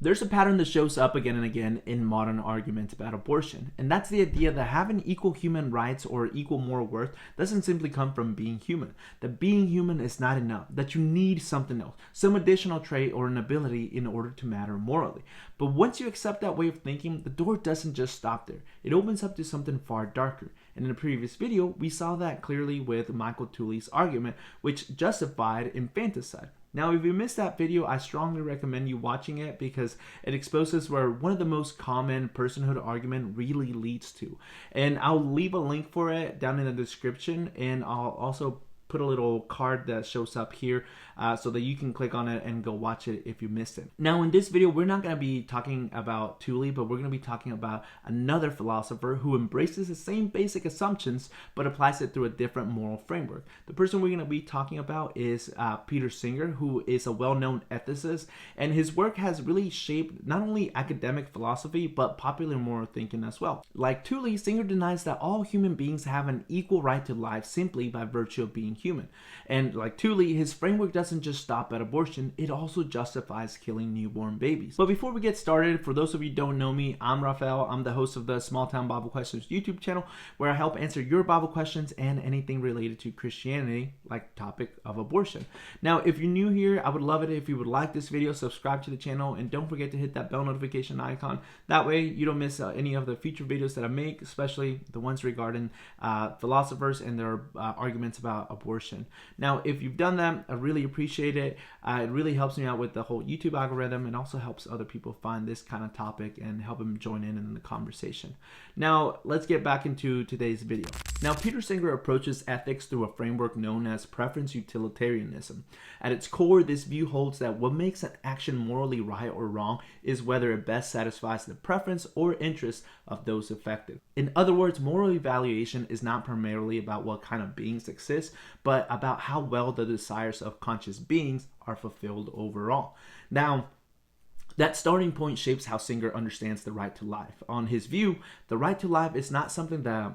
There's a pattern that shows up again and again in modern arguments about abortion, and that's the idea that having equal human rights or equal moral worth doesn't simply come from being human. That being human is not enough, that you need something else, some additional trait or an ability in order to matter morally. But once you accept that way of thinking, the door doesn't just stop there. It opens up to something far darker. And in the previous video, we saw that clearly with Michael Tooley's argument, which justified infanticide. Now, if you missed that video, I strongly recommend you watching it because it exposes where one of the most common personhood argument really leads to. And I'll leave a link for it down in the description, and I'll also put a little card that shows up here so that you can click on it and go watch it if you missed it. Now, in this video, we're not going to be talking about Tooley, but we're going to be talking about another philosopher who embraces the same basic assumptions but applies it through a different moral framework. The person we're going to be talking about is Peter Singer, who is a well-known ethicist, and his work has really shaped not only academic philosophy but popular moral thinking as well. Like Tooley, Singer denies that all human beings have an equal right to life simply by virtue of being human. And like Tooley, his framework doesn't just stop at abortion, it also justifies killing newborn babies. But before we get started, for those of you who don't know me, I'm Rafael. I'm the host of the Small Town Bible Questions YouTube channel, where I help answer your Bible questions and anything related to Christianity, like topic of abortion. Now, if you're new here, I would love it if you would like this video, subscribe to the channel, and don't forget to hit that bell notification icon. That way you don't miss any of the future videos that I make, especially the ones regarding philosophers and their arguments about abortion. Now, if you've done that, I really appreciate it. It really helps me out with the whole YouTube algorithm and also helps other people find this kind of topic and help them join in the conversation. Now, let's get back into today's video. Now, Peter Singer approaches ethics through a framework known as preference utilitarianism. At its core, this view holds that what makes an action morally right or wrong is whether it best satisfies the preference or interest of those affected. In other words, moral evaluation is not primarily about what kind of beings exist, but about how well the desires of conscious beings are fulfilled overall. Now, that starting point shapes how Singer understands the right to life. On his view, the right to life is not something that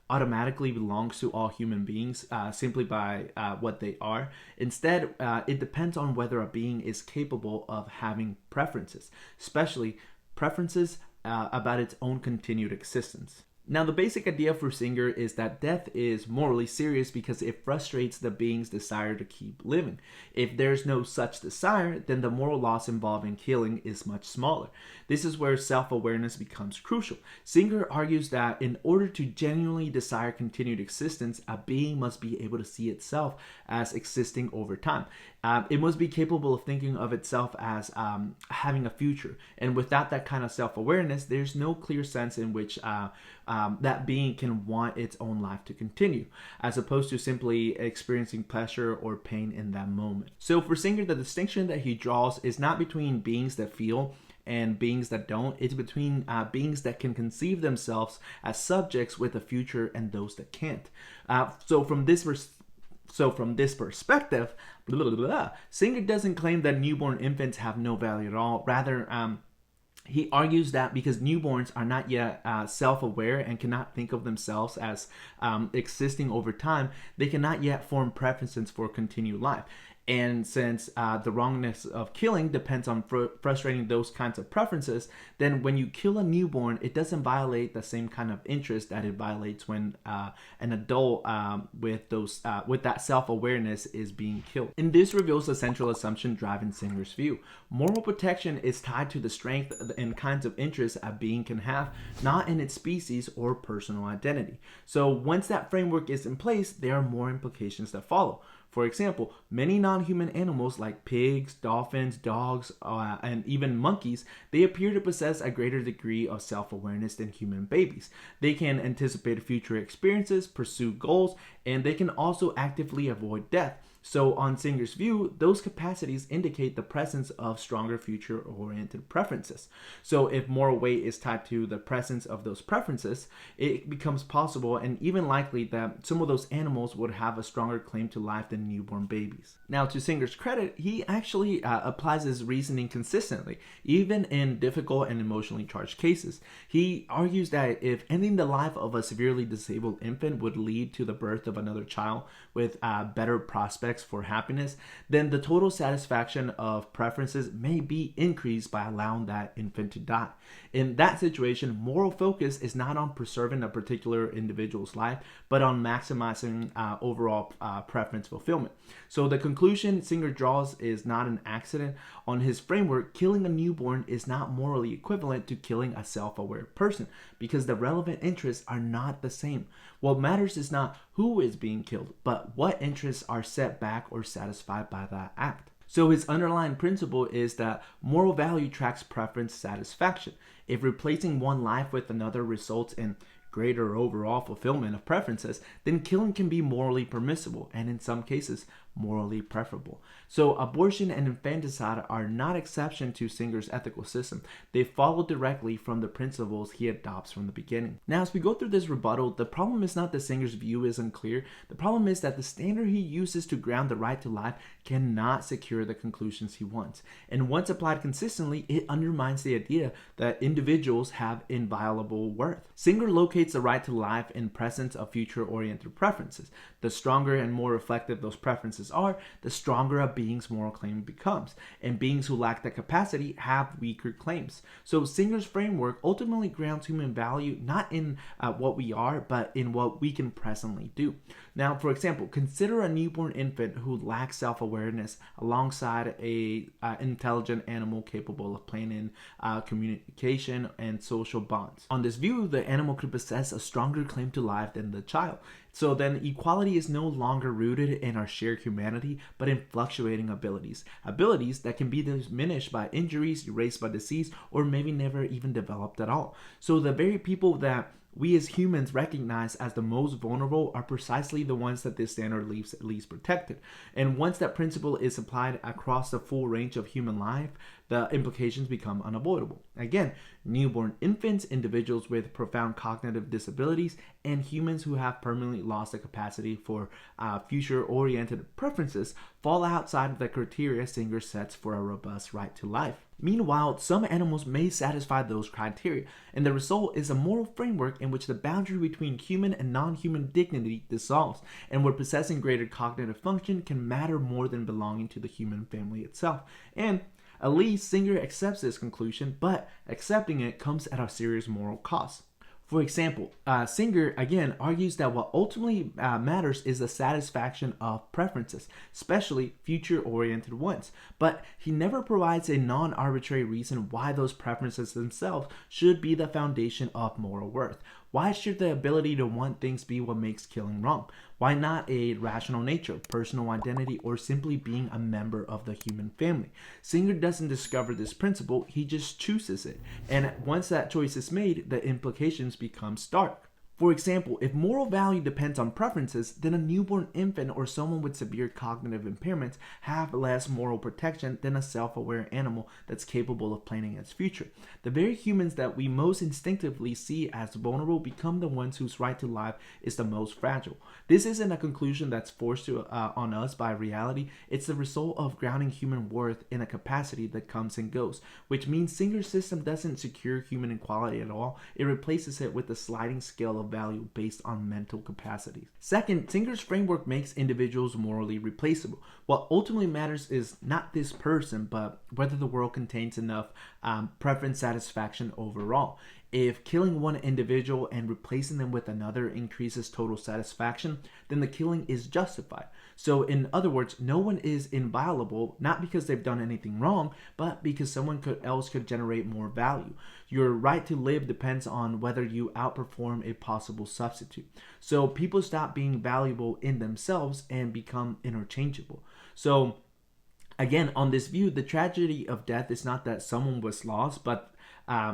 automatically belongs to all human beings simply by what they are. Instead, it depends on whether a being is capable of having preferences, especially preferences about its own continued existence. Now, the basic idea for Singer is that death is morally serious because it frustrates the being's desire to keep living. If there's no such desire, then the moral loss involved in killing is much smaller. This is where self-awareness becomes crucial. Singer argues that in order to genuinely desire continued existence, a being must be able to see itself as existing over time. It must be capable of thinking of itself as having a future. And without that kind of self-awareness, there's no clear sense in which that being can want its own life to continue, as opposed to simply experiencing pleasure or pain in that moment. So for Singer, the distinction that he draws is not between beings that feel and beings that don't. It's between beings that can conceive themselves as subjects with a future and those that can't. So from this perspective, Singer doesn't claim that newborn infants have no value at all. Rather, he argues that because newborns are not yet self-aware and cannot think of themselves as existing over time, they cannot yet form preferences for continued life. And since the wrongness of killing depends on frustrating those kinds of preferences, then when you kill a newborn, it doesn't violate the same kind of interest that it violates when an adult with that self-awareness is being killed. And this reveals the central assumption driving Singer's view. Moral protection is tied to the strength and kinds of interests a being can have, not in its species or personal identity. So once that framework is in place, there are more implications that follow. For example, many non-human animals like pigs, dolphins, dogs, and even monkeys, they appear to possess a greater degree of self-awareness than human babies. They can anticipate future experiences, pursue goals, and they can also actively avoid death. So on Singer's view, those capacities indicate the presence of stronger future-oriented preferences. So if moral weight is tied to the presence of those preferences, it becomes possible and even likely that some of those animals would have a stronger claim to life than newborn babies. Now, to Singer's credit, he actually applies his reasoning consistently, even in difficult and emotionally charged cases. He argues that if ending the life of a severely disabled infant would lead to the birth of another child with better prospects context for happiness, then the total satisfaction of preferences may be increased by allowing that infant to die. In that situation, moral focus is not on preserving a particular individual's life, but on maximizing overall preference fulfillment. So the conclusion Singer draws is not an accident. On his framework, killing a newborn is not morally equivalent to killing a self-aware person, because the relevant interests are not the same. What matters is not who is being killed, but what interests are set back or satisfied by that act. So his underlying principle is that moral value tracks preference satisfaction. If replacing one life with another results in greater overall fulfillment of preferences, then killing can be morally permissible and in some cases morally preferable. So abortion and infanticide are not exception to Singer's ethical system. They follow directly from the principles he adopts from the beginning. Now, as we go through this rebuttal, the problem is not that Singer's view is unclear. The problem is that the standard he uses to ground the right to life cannot secure the conclusions he wants. And once applied consistently, it undermines the idea that individuals have inviolable worth. Singer locates the right to life in presence of future-oriented preferences. The stronger and more reflective those preferences are, the stronger a being's moral claim becomes, and beings who lack that capacity have weaker claims. So Singer's framework ultimately grounds human value not in what we are, but in what we can presently do. Now, for example, consider a newborn infant who lacks self-awareness alongside a intelligent animal capable of planning communication and social bonds. On this view, the animal could possess a stronger claim to life than the child. So then equality is no longer rooted in our shared humanity, but in fluctuating abilities. Abilities that can be diminished by injuries, erased by disease, or maybe never even developed at all. So the very people that we as humans recognize as the most vulnerable are precisely the ones that this standard leaves at least protected. And once that principle is applied across the full range of human life, the implications become unavoidable. Again, newborn infants, individuals with profound cognitive disabilities, and humans who have permanently lost the capacity for future-oriented preferences fall outside of the criteria Singer sets for a robust right to life. Meanwhile, some animals may satisfy those criteria, and the result is a moral framework in which the boundary between human and non-human dignity dissolves, and where possessing greater cognitive function can matter more than belonging to the human family itself. And at least Singer accepts this conclusion, but accepting it comes at a serious moral cost. For example, Singer again argues that what ultimately matters is the satisfaction of preferences, especially future-oriented ones. But he never provides a non-arbitrary reason why those preferences themselves should be the foundation of moral worth. Why should the ability to want things be what makes killing wrong? Why not a rational nature, personal identity, or simply being a member of the human family? Singer doesn't discover this principle, he just chooses it. And once that choice is made, the implications become stark. For example, if moral value depends on preferences, then a newborn infant or someone with severe cognitive impairments have less moral protection than a self-aware animal that's capable of planning its future. The very humans that we most instinctively see as vulnerable become the ones whose right to life is the most fragile. This isn't a conclusion that's forced on us by reality. It's the result of grounding human worth in a capacity that comes and goes, which means Singer's system doesn't secure human equality at all. It replaces it with a sliding scale of value based on mental capacities. Second, Singer's framework makes individuals morally replaceable. What ultimately matters is not this person, but whether the world contains enough preference satisfaction overall. If killing one individual and replacing them with another increases total satisfaction, then the killing is justified. So in other words, no one is inviolable, not because they've done anything wrong, but because someone else could generate more value. Your right to live depends on whether you outperform a possible substitute. So people stop being valuable in themselves and become interchangeable. So again, on this view, the tragedy of death is not that someone was lost, but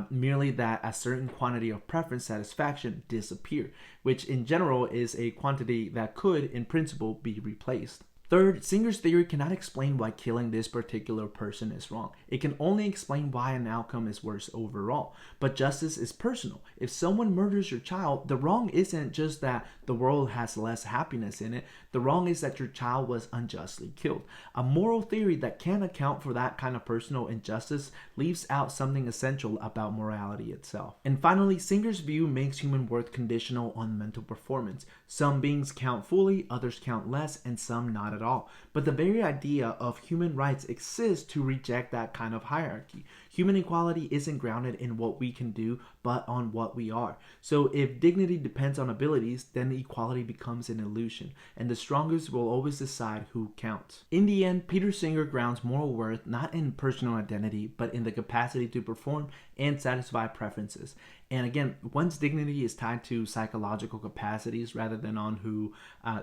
merely that a certain quantity of preference satisfaction disappeared, which in general is a quantity that could, in principle, be replaced. Third, Singer's theory cannot explain why killing this particular person is wrong. It can only explain why an outcome is worse overall. But justice is personal. If someone murders your child, the wrong isn't just that the world has less happiness in it. The wrong is that your child was unjustly killed. A moral theory that can't account for that kind of personal injustice leaves out something essential about morality itself. And finally, Singer's view makes human worth conditional on mental performance. Some beings count fully, others count less, and some not at at all. But the very idea of human rights exists to reject that kind of hierarchy. Human equality isn't grounded in what we can do, but on what we are. So if dignity depends on abilities, then equality becomes an illusion, and the strongest will always decide who counts. In the end, Peter Singer grounds moral worth not in personal identity, but in the capacity to perform and satisfy preferences. And again, one's dignity is tied to psychological capacities rather than on who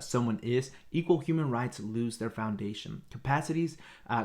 someone is. Equal human rights lose their foundation. Capacities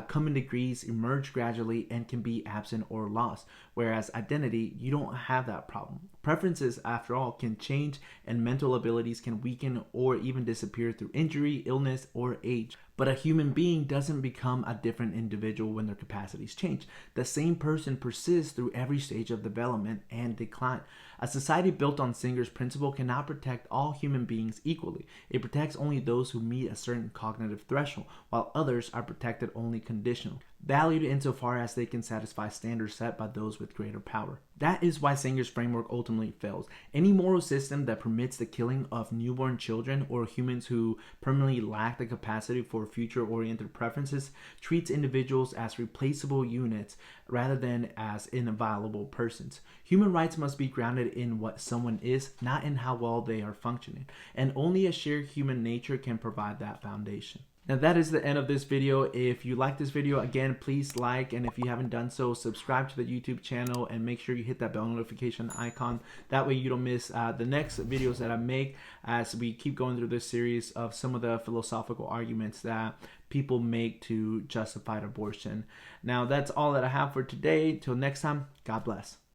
come in degrees, emerge gradually, and can be absent or lost. Whereas identity, you don't have that problem. Preferences, after all, can change, and mental abilities can weaken or even disappear through injury, illness, or age. But a human being doesn't become a different individual when their capacities change. The same person persists through every stage of development and decline. A society built on Singer's principle cannot protect all human beings equally. It protects only those who meet a certain cognitive threshold, while others are protected only conditionally, valued insofar as they can satisfy standards set by those with greater power. That is why Singer's framework ultimately fails. Any moral system that permits the killing of newborn children or humans who permanently lack the capacity for future-oriented preferences treats individuals as replaceable units rather than as inviolable persons. Human rights must be grounded in what someone is, not in how well they are functioning, and only a shared human nature can provide that foundation. Now that is the end of this video. If you like this video, again, please like, and if you haven't done so, subscribe to the YouTube channel and make sure you hit that bell notification icon. That way you don't miss the next videos that I make as we keep going through this series of some of the philosophical arguments that people make to justify abortion. Now that's all that I have for today. Till next time, God bless.